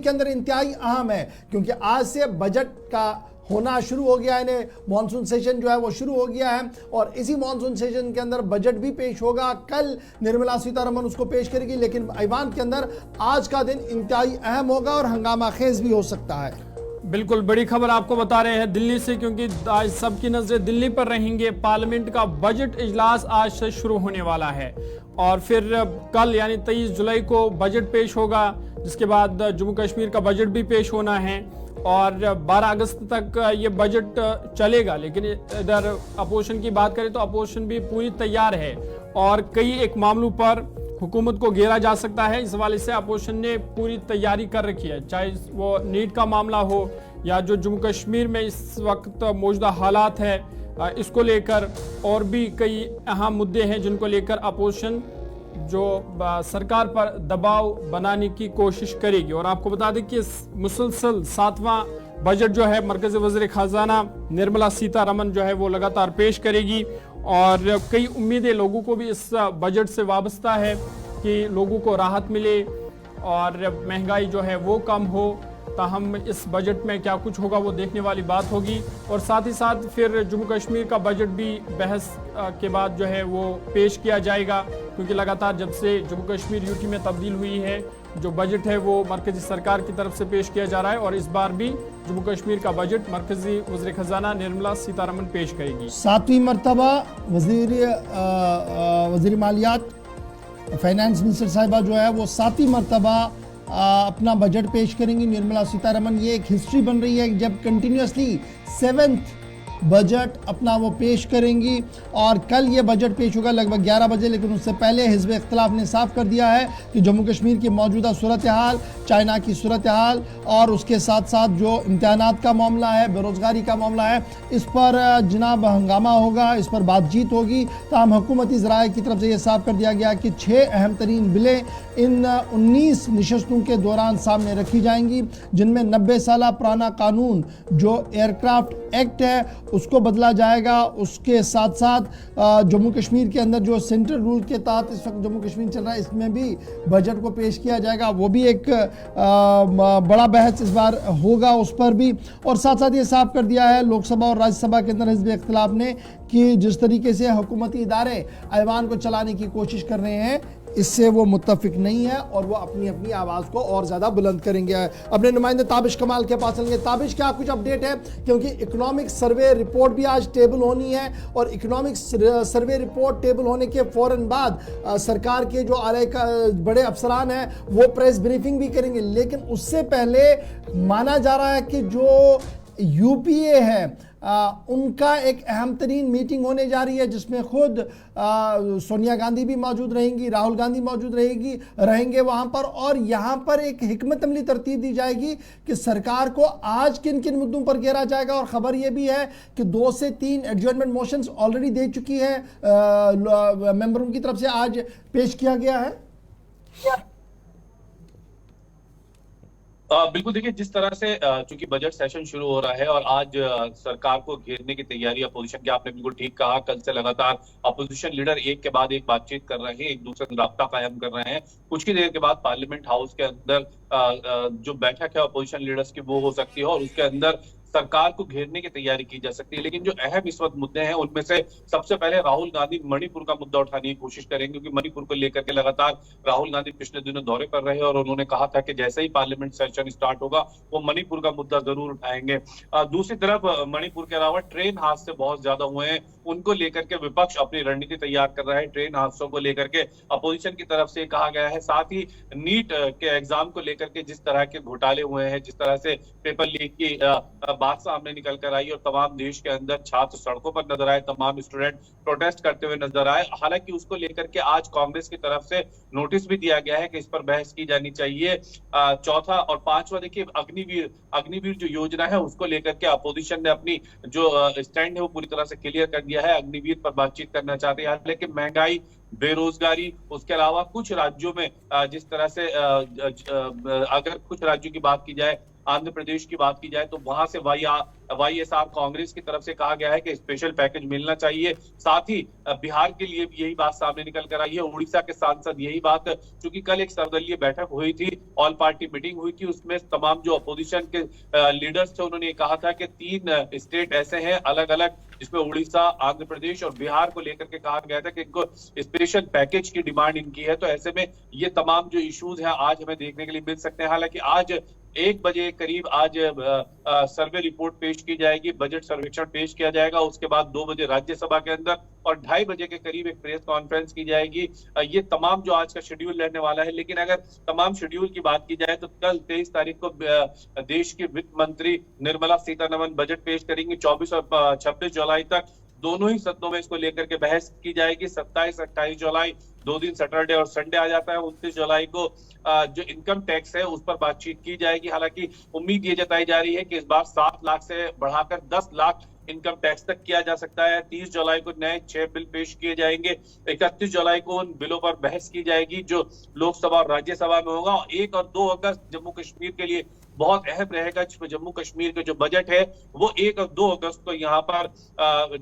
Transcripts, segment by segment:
के अंदर इंतहाई अहम है, क्योंकि आज से बजट का होना शुरू हो गया है, मॉनसून सेशन जो है वो शुरू हो गया है और इसी मॉनसून सेशन के अंदर बजट भी पेश होगा। कल निर्मला सीतारमण उसको पेश करेगी, लेकिन ऐवान के अंदर आज का दिन इंतहाई अहम होगा और हंगामा खेज भी हो सकता है। बिल्कुल बड़ी खबर आपको बता रहे हैं दिल्ली से, क्योंकि आज सबकी नजरें दिल्ली पर रहेंगे। पार्लियामेंट का बजट इजलास आज से शुरू होने वाला है और फिर कल यानी 23 जुलाई को बजट पेश होगा, जिसके बाद जम्मू कश्मीर का बजट भी पेश होना है और 12 अगस्त तक ये बजट चलेगा। लेकिन इधर अपोजिशन की बात करें तो अपोजिशन भी पूरी तैयार है और कई एक मामलों पर हुकूमत को घेरा जा सकता है। इस हवाले से अपोजिशन ने पूरी तैयारी कर रखी है, चाहे वो नीट का मामला हो या जो जम्मू कश्मीर में इस वक्त मौजूदा हालात है इसको लेकर, और भी कई अहम मुद्दे हैं जिनको लेकर अपोजिशन जो सरकार पर दबाव बनाने की कोशिश करेगी। और आपको बता दें कि मुसलसल 7वां बजट जो है मरकज़ी वज़ीर ख़जाना निर्मला सीतारमण जो है वो लगातार पेश करेगी और कई उम्मीदें लोगों को भी इस बजट से वाबस्ता है कि लोगों को राहत मिले और महंगाई जो है वो कम हो। ताहम इस बजट में क्या कुछ होगा वो देखने वाली बात होगी और साथ ही साथ फिर जम्मू कश्मीर का बजट भी बहस के बाद जो है वो पेश किया जाएगा, क्योंकि लगातार जब से जम्मू कश्मीर यूटी में तब्दील हुई है जो बजट है वो मरकजी सरकार की तरफ से पेश किया जा रहा है और इस बार भी जम्मू कश्मीर का बजट मरकजी वज़ीर ख़जाना निर्मला सीतारमण पेश करेगी। 7वीं मरतबा वज़ीर मालियात फाइनेंस मिनिस्टर साहिबा जो है वो 7वीं मरतबा अपना बजट पेश करेंगी निर्मला सीतारमण। ये एक हिस्ट्री बन रही है जब कंटिन्यूसली 7th बजट अपना वो पेश करेंगी और कल ये बजट पेश होगा लगभग 11 बजे। लेकिन उससे पहले हिज़्ब इख्तिलाफ ने साफ कर दिया है कि जम्मू कश्मीर की मौजूदा सूरत हाल, चाइना की सूरत हाल और उसके साथ साथ जो इम्तिहानात का मामला है, बेरोज़गारी का मामला है, इस पर जनाब हंगामा होगा, इस पर बातचीत होगी। ताहम हुकूमती ज़राए की तरफ से ये साफ कर दिया गया कि 6 अहम तरीन बिलें इन 19 नशस्तों के दौरान सामने रखी जाएंगी, जिनमें 90 साल पुराना कानून जो एयरक्राफ्ट एक्ट है उसको बदला जाएगा। उसके साथ साथ जम्मू कश्मीर के अंदर जो सेंट्रल रूल के तहत इस वक्त जम्मू कश्मीर चल रहा है इसमें भी बजट को पेश किया जाएगा, वो भी एक बड़ा बहस इस बार होगा उस पर भी। और साथ साथ ये साफ कर दिया है लोकसभा और राज्यसभा के अंदर हिज़्ब इख्तिलाफ ने कि जिस तरीके से हुकूमती इदारे ऐवान को चलाने की कोशिश कर रहे हैं इससे वो मुत्तफिक नहीं है और वो अपनी अपनी आवाज़ को और ज़्यादा बुलंद करेंगे। अपने नुमाइंदे ताबिश कमाल के पास चलेंगे। ताबिश क्या कुछ अपडेट है, क्योंकि इकोनॉमिक सर्वे रिपोर्ट भी आज टेबल होनी है और इकोनॉमिक सर्वे रिपोर्ट टेबल होने के फ़ौरन बाद सरकार के जो आला का बड़े अफसरान हैं वो प्रेस ब्रीफिंग भी करेंगे। लेकिन उससे पहले माना जा रहा है कि जो यूपीए है उनका एक अहम तरीन मीटिंग होने जा रही है, जिसमें खुद सोनिया गांधी भी मौजूद रहेंगी, राहुल गांधी मौजूद रहेंगे वहाँ पर। और यहाँ पर एक हिकमत अमली तरतीब दी जाएगी कि सरकार को आज किन किन मुद्दों पर घेरा जाएगा। और ख़बर यह भी है कि 2 से 3 एडजॉर्नमेंट मोशंस ऑलरेडी दे चुकी है मेंबरों की तरफ से, आज पेश किया गया है। बिल्कुल, देखिए जिस तरह से चूंकि बजट सेशन शुरू हो रहा है और आज सरकार को घेरने की तैयारी अपोजिशन की, आपने बिल्कुल ठीक कहा, कल से लगातार अपोजिशन लीडर एक के बाद एक बातचीत कर रहे हैं, एक दूसरे से राब्ता कायम कर रहे हैं। कुछ ही देर के बाद पार्लियामेंट हाउस के अंदर जो बैठक है अपोजिशन लीडर्स की वो हो सकती है और उसके अंदर सरकार को घेरने की तैयारी की जा सकती है। लेकिन जो अहम इस वक्त मुद्दे हैं उनमें से सबसे पहले राहुल गांधी मणिपुर का मुद्दा उठाने की कोशिश करेंगे, क्योंकि मणिपुर को लेकर के लगातार राहुल गांधी पिछले दिनों दौरे पर रहे और उन्होंने कहा था कि जैसे ही पार्लियामेंट सेशन स्टार्ट होगा वो मणिपुर का मुद्दा जरूर उठाएंगे। दूसरी तरफ मणिपुर के अलावा ट्रेन हादसे बहुत ज्यादा हुए हैं, उनको लेकर के विपक्ष अपनी रणनीति तैयार कर रहा है। ट्रेन हादसों को लेकर के अपोजिशन की तरफ से कहा गया है, साथ ही नीट के एग्जाम को लेकर के जिस तरह के घोटाले हुए हैं, जिस तरह से पेपर लीक की बात सामने निकल कर आई और तमाम देश के अंदर छात्र सड़कों पर नजर आए, तमाम स्टूडेंट प्रोटेस्ट करते हुए नजर आए। हालांकि उसको लेकर के आज कांग्रेस की तरफ से नोटिस भी दिया गया है कि इस पर बहस की जानी चाहिए। चौथा और पांचवा, देखिए अग्निवीर जो योजना है उसको लेकर के अपोजिशन ने अपनी जो स्टैंड है वो पूरी तरह से क्लियर कर दिया है। अग्निवीर पर बातचीत करना चाहते हैं, लेकिन महंगाई, बेरोजगारी, उसके अलावा कुछ राज्यों में जिस तरह से अगर कुछ राज्यों की बात की जाए आंध्र प्रदेश की बात की जाए तो वहां से YSR कांग्रेस की तरफ से कहा गया है कि स्पेशल पैकेज मिलना चाहिए। साथ ही बिहार के लिए भी यही बात सामने निकल कर आई है। उड़ीसा के सांसद यही बात, चूंकि कल एक सर्वदलीय बैठक हुई थी, ऑल पार्टी मीटिंग हुई थी, उसमें तमाम जो अपोजिशन के लीडर्स थे उन्होंने कहा था कि 3 स्टेट ऐसे हैं अलग अलग जिसमें उड़ीसा, आंध्र प्रदेश और बिहार को लेकर के कहा गया था कि इनको स्पेशल पैकेज की डिमांड इनकी है। तो ऐसे में ये तमाम जो इश्यूज हैं आज हमें देखने के लिए मिल सकते हैं। हालांकि आज 1 बजे करीब आज सर्वे रिपोर्ट पेश की जाएगी, बजट सर्वेक्षण पेश किया जाएगा। उसके बाद 2 बजे राज्यसभा के अंदर और 2:30 बजे के करीब एक प्रेस कॉन्फ्रेंस की जाएगी। ये तमाम जो आज का शेड्यूल रहने वाला है। लेकिन अगर तमाम शेड्यूल की बात की जाए तो कल 23 तारीख को देश की वित्त मंत्री निर्मला सीतारमण बजट पेश करेंगी। 24 और 26 जुलाई तक दोनों ही सदनों में इसको लेकर के बहस की जाएगी। 27-28 जुलाई 2 दिन सैटरडे और संडे आ जाता है। 29 जुलाई को जो इनकम टैक्स है उस पर बातचीत की जाएगी। हालांकि उम्मीद ये जताई जा रही है कि इस बार 7 लाख से बढ़ाकर 10 लाख इनकम टैक्स तक किया जा सकता है। 30 जुलाई को नए 6 बिल पेश किए जाएंगे। 31 जुलाई को उन बिलों पर बहस की जाएगी जो लोकसभा और राज्यसभा में होगा। 1 और 2 अगस्त जम्मू कश्मीर के लिए बहुत अहम रहेगा। जम्मू कश्मीर के जो बजट है वो 1 और 2 अगस्त को यहाँ पर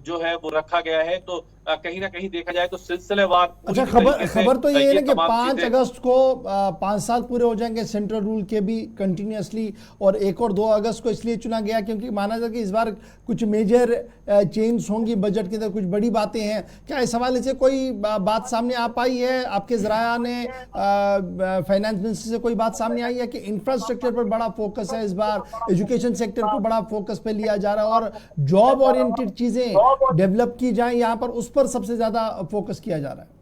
जो है वो रखा गया है। तो कहीं ना कहीं देखा जाए तो सिलसिलेवार। अच्छा, खबर तो ये है ना कि 5 अगस्त को 5 साल पूरे हो जाएंगे सेंट्रल रूल के भी कंटिन्यूअसली, और 1 और 2 अगस्त को इसलिए चुना गया क्योंकि माना जाता कि इस बार कुछ मेजर चेंज होंगी बजट के अंदर, कुछ बड़ी बातें हैं। क्या इस हवाले से कोई बात सामने आ पाई है? आपके जराया ने फाइनेंस मिनिस्टर से कोई बात सामने आई है कि इंफ्रास्ट्रक्चर पर बड़ा फोकस है इस बार, एजुकेशन सेक्टर को बड़ा फोकस पे लिया जा रहा है और जॉब ओरिएंटेड चीजें डेवलप की जाएं, यहाँ पर उस पर सबसे ज्यादा फोकस किया जा रहा है?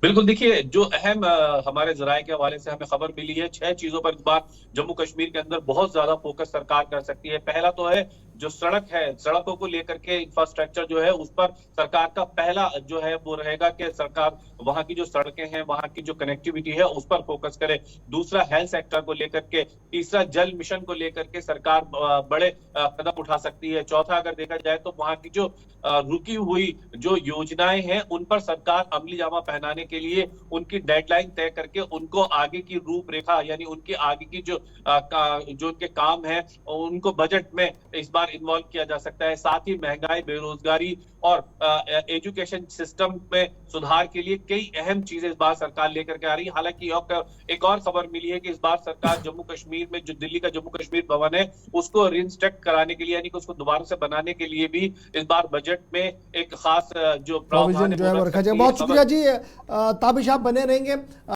बिल्कुल, देखिए जो अहम हमारे जराये के हवाले से हमें खबर मिली है, 6 चीजों पर इस बार जम्मू कश्मीर के अंदर बहुत ज्यादा फोकस सरकार कर सकती है। पहला तो है जो सड़क है, सड़कों को लेकर के इंफ्रास्ट्रक्चर जो है उस पर सरकार का पहला जो है वो रहेगा कि सरकार वहां की जो सड़कें हैं, वहां की जो कनेक्टिविटी है उस पर फोकस करे। दूसरा हेल्थ सेक्टर को लेकर के, तीसरा जल मिशन को लेकर के सरकार बड़े कदम उठा सकती है। चौथा अगर देखा जाए तो वहां की जो रुकी हुई जो योजनाएं हैं उन पर सरकार अमली जामा पहनाने के लिए उनकी डेडलाइन तय करके उनको आगे की रूपरेखा यानी उनके आगे की जो उनके काम है उनको बजट में इस बार इन्वॉल्व किया जा सकता है। साथ ही महंगाई, बेरोजगारी और एजुकेशन सिस्टम में सुधार के लिए कई अहम चीजें इस बार सरकार लेकर के आ रही है। हालांकि एक और खबर मिली है कि इस बार सरकार जम्मू कश्मीर में जो दिल्ली का जम्मू कश्मीर भवन है उसको रिंस्ट्रक्ट कराने के लिए यानी कि उसको दोबारा से बनाने के लिए भी इस बार बजट में एक खास जो प्रोविजन जो है वो रखा जाए। बहुत शुक्रिया जी, ताबिश आप बने रहेंगे।